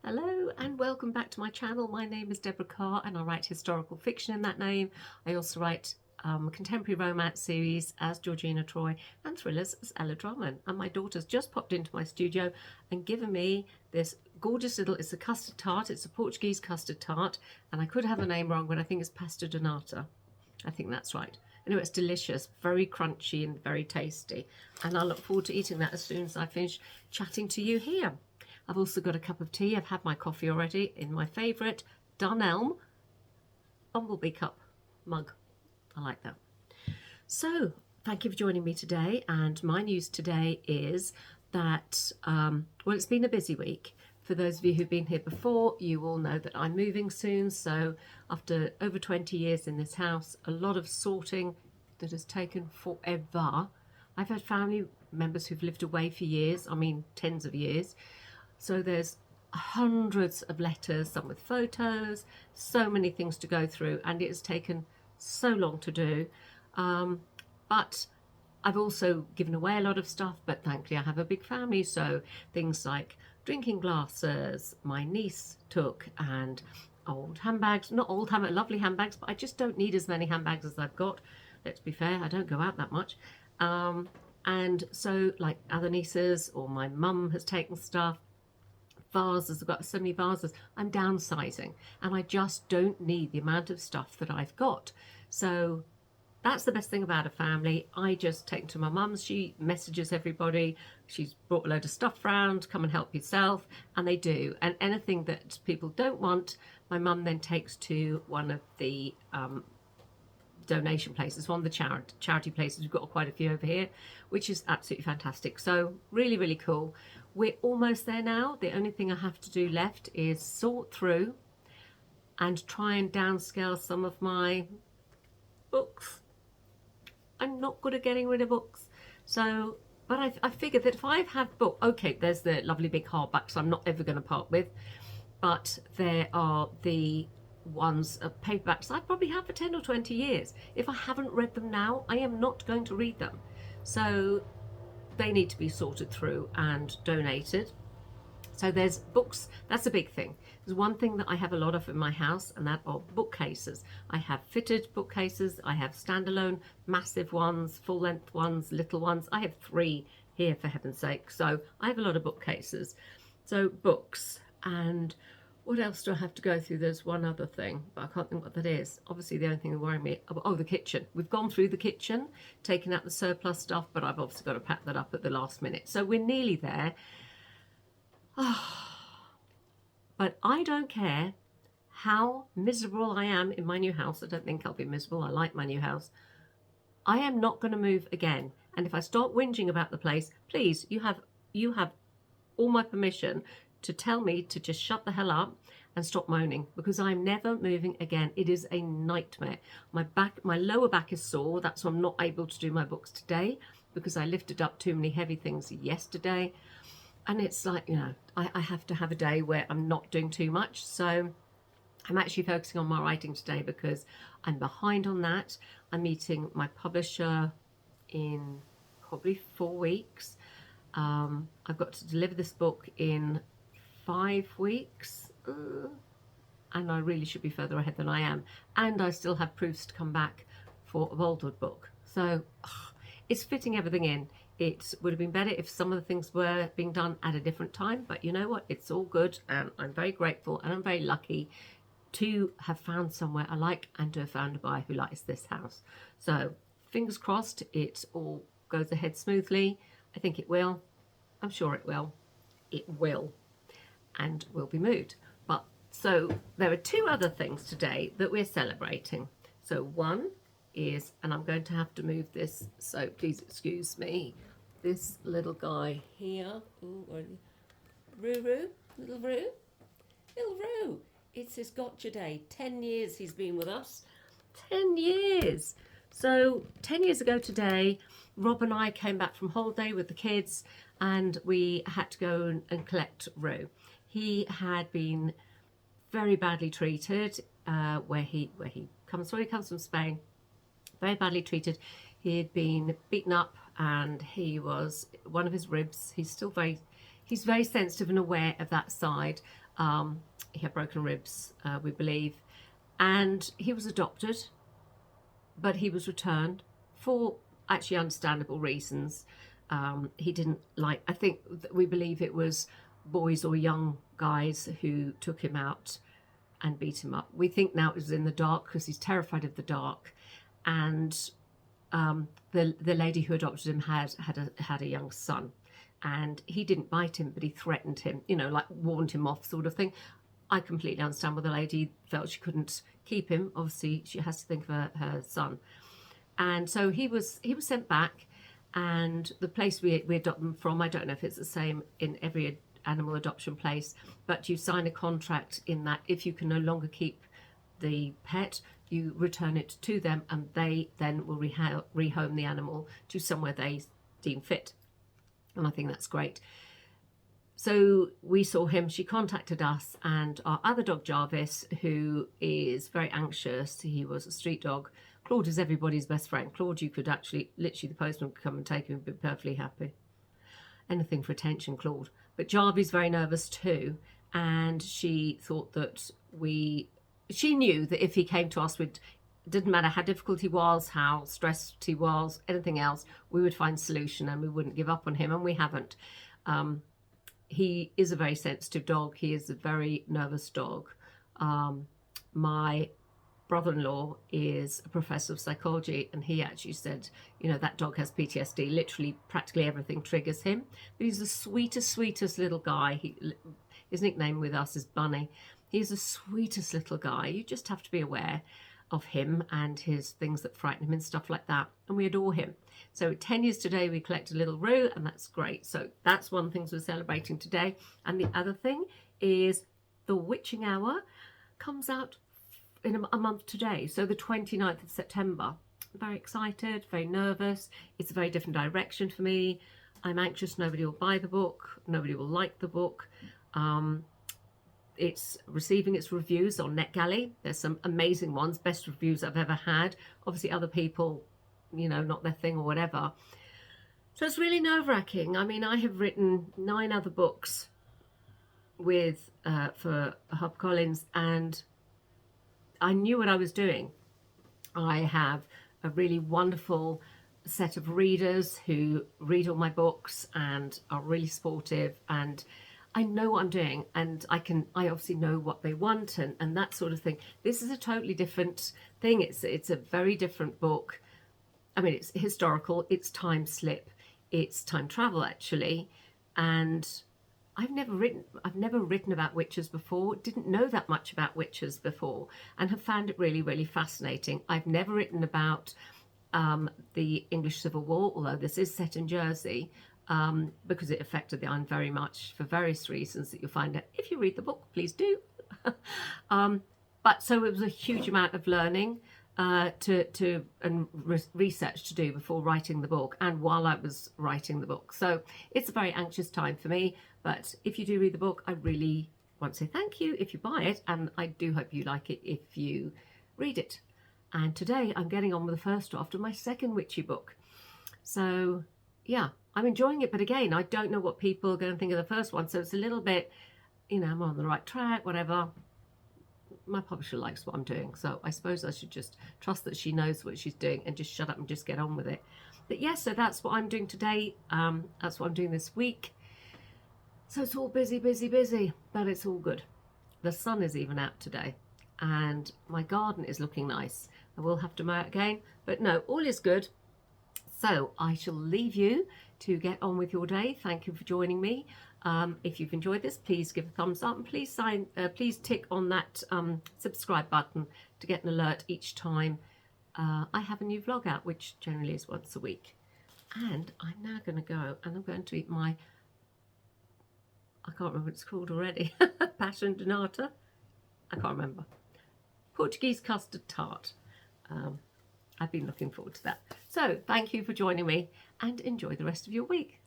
Hello and welcome back to my channel. My name is Deborah Carr and I write historical fiction in that name. I also write contemporary romance series as Georgina Troy and thrillers as Ella Drummond. And my daughter's just popped into my studio and given me this gorgeous little, it's a custard tart, it's a Portuguese custard tart, and I could have the name wrong, but I think it's pasta de nata. I think that's right. Anyway, it's delicious, very crunchy and very tasty. And I look forward to eating that as soon as I finish chatting to you here. I've also got a cup of tea. I've had my coffee already in my favourite Dunelm Bumblebee cup mug. I like that. So, thank you for joining me today. And my news today is that, well, it's been a busy week. For those of you who've been here before, you all know that I'm moving soon. So after over 20 years in this house, a lot of sorting that has taken forever. I've had family members who've lived away for years, I mean tens of years. So there's hundreds of letters, some with photos, so many things to go through, and it has taken so long to do. But I've also given away a lot of stuff, but thankfully I have a big family, so things like drinking glasses my niece took, and old handbags, not old handbags, lovely handbags, but I just don't need as many handbags as I've got. Let's be fair, I don't go out that much. And so like other nieces or my mum has taken stuff. Vases, I've got so many vases. I'm downsizing and I just don't need the amount of stuff that I've got. So that's the best thing about a family. I just take them to my mum's. She messages everybody. She's brought a load of stuff round, come and help yourself. And they do. And anything that people don't want, my mum then takes to one of the donation places, one of the charity places. We've got quite a few over here, which is absolutely fantastic. So really, really cool. We're almost there now. The only thing I have to do left is sort through and try and downscale some of my books. I'm not good at getting rid of books. So, but I figured that if I have book, okay, there's the lovely big hardbacks I'm not ever going to part with, but there are the ones of paperbacks I probably have for 10 or 20 years. If I haven't read them now, I am not going to read them. So they need to be sorted through and donated. So there's books, that's a big thing. There's one thing that I have a lot of in my house, and that are bookcases. I have fitted bookcases, I have standalone, massive ones, full length ones, little ones. I have 3 here, for heaven's sake. So I have a lot of bookcases. So books. And what else do I have to go through? There's one other thing, but I can't think what that is. Obviously, the only thing that worries me, oh, the kitchen. We've gone through the kitchen, taken out the surplus stuff, but I've obviously got to pack that up at the last minute. So we're nearly there. But I don't care how miserable I am in my new house. I don't think I'll be miserable. I like my new house. I am not going to move again. And if I start whinging about the place, please, you have all my permission to tell me to just shut the hell up and stop moaning, because I'm never moving again. It is a nightmare. My lower back is sore. That's why I'm not able to do my books today, because I lifted up too many heavy things yesterday. And it's like, you know, I have to have a day where I'm not doing too much. So I'm actually focusing on my writing today because I'm behind on that. I'm meeting my publisher in probably 4 weeks. I've got to deliver this book in 5 weeks. And I really should be further ahead than I am. And I still have proofs to come back for a Boldwood book. So it's fitting everything in. It would have been better if some of the things were being done at a different time, but you know what? It's all good, and I'm very grateful and I'm very lucky to have found somewhere I like and to have found a buyer who likes this house. So fingers crossed it all goes ahead smoothly. I think it will. I'm sure it will. It will, and will be moved. But so there are 2 other things today that we're celebrating. So one is, and I'm going to have to move this, so please excuse me, this little guy here. Ooh, Ruru, little Roo. It's his gotcha day. 10 years he's been with us. 10 years. So 10 years ago today, Rob and I came back from holiday with the kids, and we had to go and collect Roo. He had been very badly treated where he comes from. He comes from Spain. Very badly treated. He had been beaten up, and he was, one of his ribs, he's very sensitive and aware of that side. He had broken ribs, we believe, and he was adopted, but he was returned for actually understandable reasons. He didn't like, I think we believe it was boys or young guys who took him out and beat him up. We think now it was in the dark because he's terrified of the dark. And the lady who adopted him had a young son, and he didn't bite him, but he threatened him, like warned him off, sort of thing. I completely understand why the lady felt she couldn't keep him. Obviously, she has to think of her son. And so he was sent back, and the place we adopt them from, I don't know if it's the same in every animal adoption place, but you sign a contract in that if you can no longer keep the pet, you return it to them, and they then will rehome the animal to somewhere they deem fit. And I think that's great. So we saw him, she contacted us, and our other dog Jarvis, who is very anxious, he was a street dog. Claude is everybody's best friend. Claude, you could actually, literally the postman could come and take him and be perfectly happy. Anything for attention, Claude. But Jarvis very nervous too, and she thought that she knew that if he came to us, it didn't matter how difficult he was, how stressed he was, anything else, we would find a solution and we wouldn't give up on him, and we haven't. He is a very sensitive dog. He is a very nervous dog. My brother-in-law is a professor of psychology, and he actually said, that dog has PTSD. Literally, practically everything triggers him. But he's the sweetest little guy. His nickname with us is Bunny. He's the sweetest little guy. You just have to be aware of him and his things that frighten him and stuff like that. And we adore him. So 10 years today, we collected a little Roo, and that's great. So that's one of the things we're celebrating today. And the other thing is the Witching Hour comes out in a month today. So the 29th of September. I'm very excited, very nervous. It's a very different direction for me. I'm anxious nobody will buy the book. Nobody will like the book. It's receiving its reviews on NetGalley. There's some amazing ones, best reviews I've ever had. Obviously other people, not their thing or whatever. So it's really nerve-wracking. I mean, I have written 9 other books for HarperCollins, and I knew what I was doing. I have a really wonderful set of readers who read all my books and are really supportive, and I know what I'm doing, and I obviously know what they want and that sort of thing. This is a totally different thing. It's a very different book. I mean, it's historical, it's time slip, it's time travel actually, and I've never written about witches before, didn't know that much about witches before, and have found it really, really fascinating. I've never written about the English Civil War, although this is set in Jersey, because it affected the island very much for various reasons that you'll find out if you read the book. Please do. But so it was a huge amount of learning and research to do before writing the book, and while I was writing the book. So it's a very anxious time for me, but if you do read the book, I really want to say thank you if you buy it, and I do hope you like it if you read it. And today I'm getting on with the first draft of my second witchy book. So yeah, I'm enjoying it, but again, I don't know what people are going to think of the first one, so it's a little bit, I'm on the right track, whatever. My publisher likes what I'm doing, so I suppose I should just trust that she knows what she's doing and just shut up and just get on with it. But yes, so that's what I'm doing today. That's what I'm doing this week. So it's all busy, but it's all good. The sun is even out today, and my garden is looking nice. I will have to mow it again, but no, all is good. So I shall leave you to get on with your day. Thank you for joining me. If you've enjoyed this, please give a thumbs up, and please tick on that subscribe button to get an alert each time I have a new vlog out, which generally is once a week. And I'm now going to go and I'm going to eat my, I can't remember what it's called already, passion donata. I can't remember. Portuguese custard tart. I've been looking forward to that. So thank you for joining me, and enjoy the rest of your week.